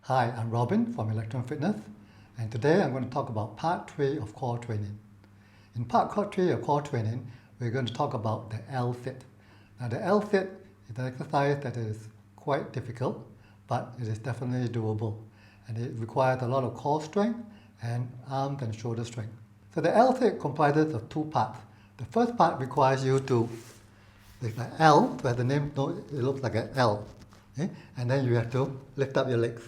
Hi, I'm Robin from Electron Fitness, and today I'm going to talk about part 3 of core training. In part 3 of core training, we're going to talk about the L-sit. Now the L-sit is an exercise that is quite difficult, but it is definitely doable, and it requires a lot of core strength and arms and shoulder strength. So the L-sit comprises of two parts. The first part requires you to, like an L, where the name, it looks like an L, okay? And then you have to lift up your legs.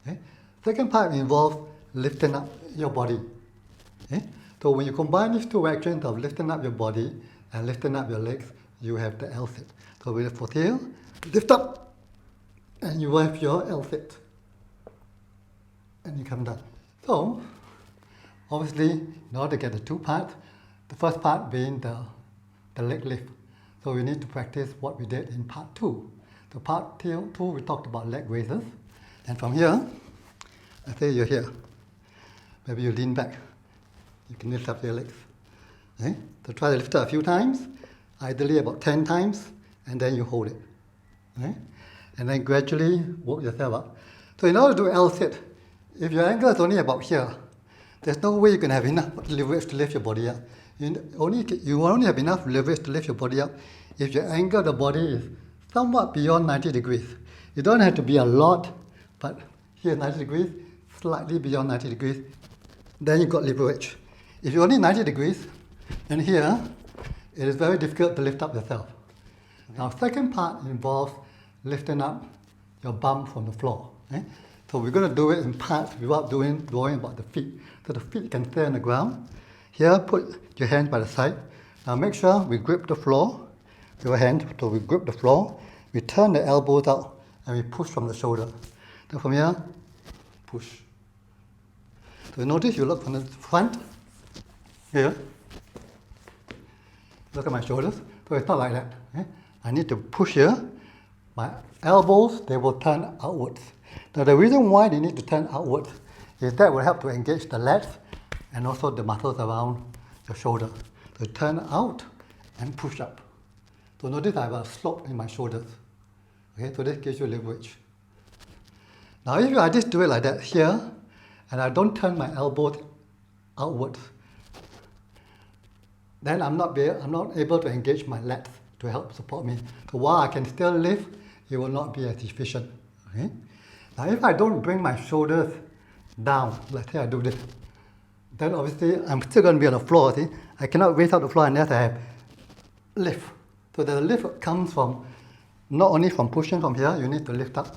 Okay? Second part involves lifting up your body. Okay? So when you combine these two actions of lifting up your body and lifting up your legs, you have the L-sit. So with the here, lift up, and you have your L-sit. And you come down. So, obviously, in order to get the two parts, the first part being the leg lift. So we need to practice what we did in part 2. So part 2, we talked about leg raises. And from here, let's say you're here. Maybe you lean back. You can lift up your legs. Okay? So try to lift up a few times, ideally about 10 times, and then you hold it. Okay? And then gradually work yourself up. So in order to do L-sit, if your angle is only about here, there's no way you can have enough leverage to lift your body up. You only have enough leverage to lift your body up if your angle of the body is somewhat beyond 90 degrees. You don't have to be a lot, but here 90 degrees, slightly beyond 90 degrees, then you've got leverage. If you're only 90 degrees, and here, it is very difficult to lift up yourself. Now, second part involves lifting up your bum from the floor. Okay? So we're going to do it in parts without worrying about the feet. So the feet can stay on the ground. Here, put your hands by the side. Now make sure we grip the floor with your hand. So we grip the floor, we turn the elbows out, and we push from the shoulder. So from here, push. So notice you look from the front, here. Look at my shoulders. So it's not like that. Okay? I need to push here. My elbows, they will turn outwards. Now the reason why they need to turn outwards is that will help to engage the lats and also the muscles around your shoulder. So turn out and push up. So notice I have a slope in my shoulders. Okay, so this gives you leverage. Now if I just do it like that here, and I don't turn my elbows outwards, then I'm not able to engage my lats to help support me. So while I can still lift, it will not be as efficient. Okay? Now if I don't bring my shoulders down, let's say I do this, then obviously I'm still going to be on the floor. See? I cannot raise up the floor unless I have lift. So the lift comes from, not only from pushing from here, you need to lift up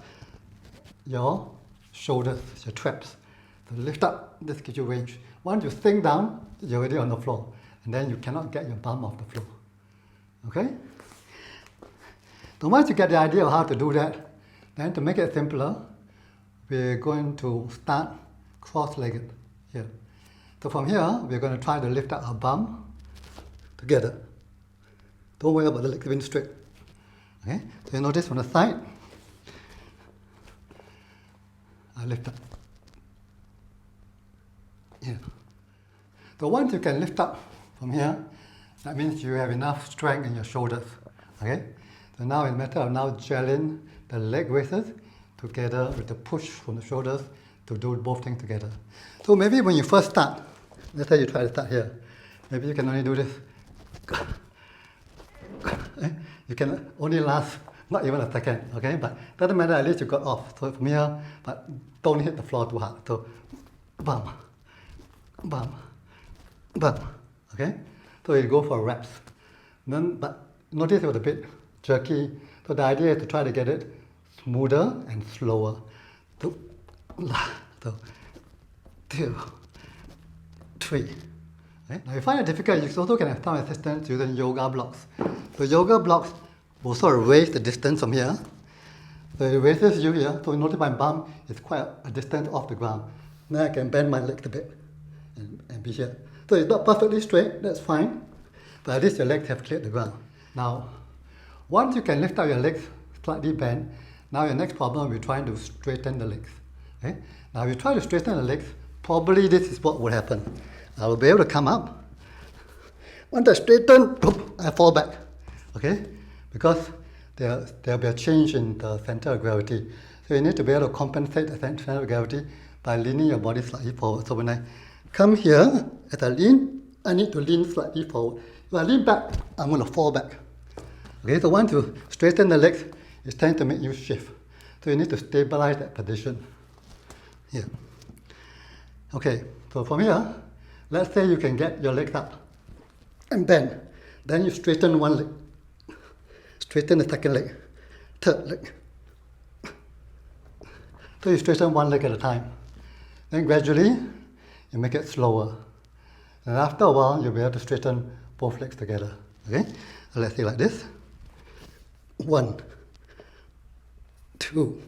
your shoulders, your traps. So lift up, this gives you range. Once you sink down, you're already on the floor. And then you cannot get your bum off the floor. Okay? So once you get the idea of how to do that, then to make it simpler, we're going to start cross-legged here. So from here, we're going to try to lift up our bum together. Don't worry about the legs being straight. Okay? So you notice from the side, I lift up. Here. So once you can lift up from here, that means you have enough strength in your shoulders. Okay? So now it's a matter of now gelling the leg raises together with the push from the shoulders to do both things together. So maybe when you first start, let's say you try to start here, maybe you can only do this. You can only last not even a second, okay? But doesn't matter, at least you got off. So from here, but don't hit the floor too hard. So bum, bum, bum, okay? So you go for reps. Then, but notice it was a bit jerky. So the idea is to try to get it smoother and slower. So 2, 3. Okay? Now if you find it difficult, you also can have some assistance using yoga blocks. So yoga blocks will sort of raise the distance from here. So it raises you here. So you notice my bum is quite a distance off the ground. Now I can bend my legs a bit and be here. So it's not perfectly straight, that's fine. But at least your legs have cleared the ground. Now, once you can lift up your legs slightly bent, now your next problem will be trying to straighten the legs. Okay? Now if you try to straighten the legs, probably this is what will happen. I will be able to come up. Once I straighten, I fall back. Okay? Because there'll be a change in the center of gravity. So you need to be able to compensate the center of gravity by leaning your body slightly forward. So when I come here, as I lean, I need to lean slightly forward. If I lean back, I'm going to fall back. Okay, so once you straighten the legs, it's time to make you shift. So you need to stabilize that position. Here. Okay, so from here, let's say you can get your legs up and bend. Then you straighten one leg, straighten the second leg, third leg. So you straighten one leg at a time. Then gradually, you make it slower. And after a while, you'll be able to straighten both legs together. Okay? So let's say like this. 1, 2,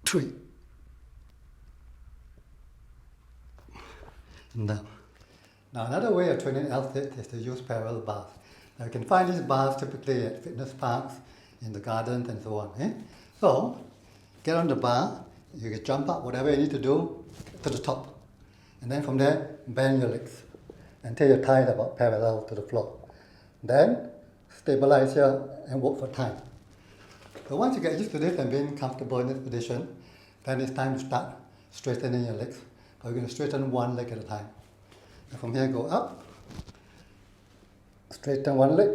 3. And down. Now another way of training L-sit is to use parallel bars. Now you can find these bars typically at fitness parks, in the gardens and so on. Eh? So, get on the bar, you can jump up, whatever you need to do, to the top. And then from there, bend your legs until your thighs are about parallel to the floor. Then, stabilize here and work for time. So once you get used to this and being comfortable in this position, then it's time to start straightening your legs. But you're going to straighten one leg at a time. And from here, go up, straighten one leg,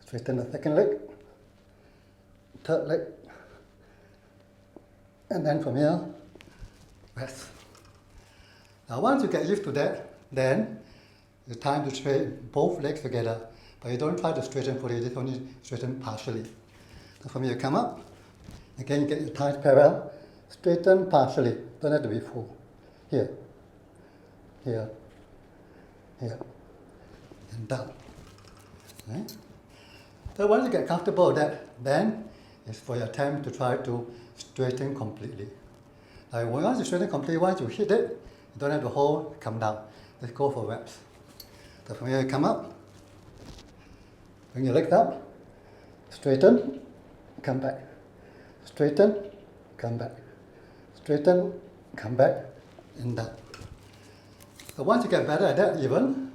straighten the second leg, third leg, and then from here, rest. Now once you get used to that, then it's time to straighten both legs together. But you don't try to straighten fully, just only straighten partially. So from here, come up, again you get your thighs parallel, straighten partially, don't have to be full. Here, here, here, and down. Okay? So once you get comfortable with that, then it's for your attempt to try to straighten completely. Like once you straighten completely, once you hit it, you don't have to hold, come down. Let's go for reps. So from here, you come up, bring your legs up, straighten, come back, straighten, come back, straighten, come back, and down. So once you get better at that even,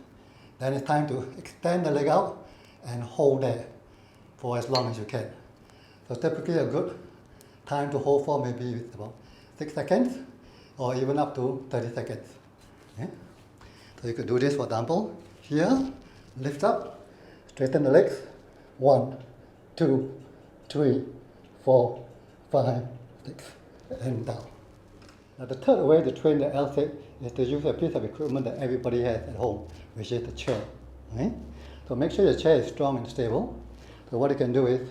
then it's time to extend the leg out and hold there for as long as you can. So typically a good time to hold for maybe about 6 seconds or even up to 30 seconds. Okay? So you could do this, for example, here, lift up, straighten the legs, 1, 2, 3, 4, 5, 6, and down. Now the third way to train the L-sit is to use a piece of equipment that everybody has at home, which is the chair. Okay? So make sure your chair is strong and stable. So what you can do is,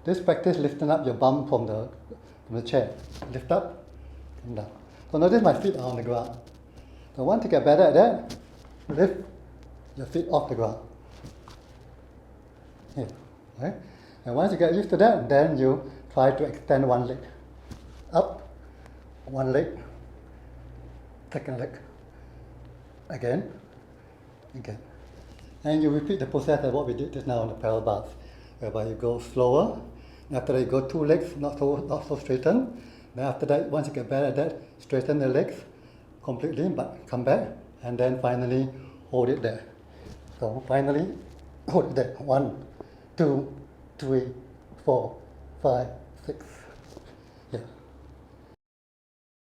just practice lifting up your bum from the chair. Lift up, come down. So notice my feet are on the ground. So once you get better at that, lift your feet off the ground. Here. Okay? And once you get used to that, then you try to extend one leg. Up, one leg, second leg, again, again. And you repeat the process of what we did just now on the parallel bars, whereby you go slower, and after that you go 2 legs, not so straightened. Then after that, once you get better at that, straighten the legs completely, but come back, and then finally hold it there. So finally, hold it there. 1, 2, 3, 4, 5, 6.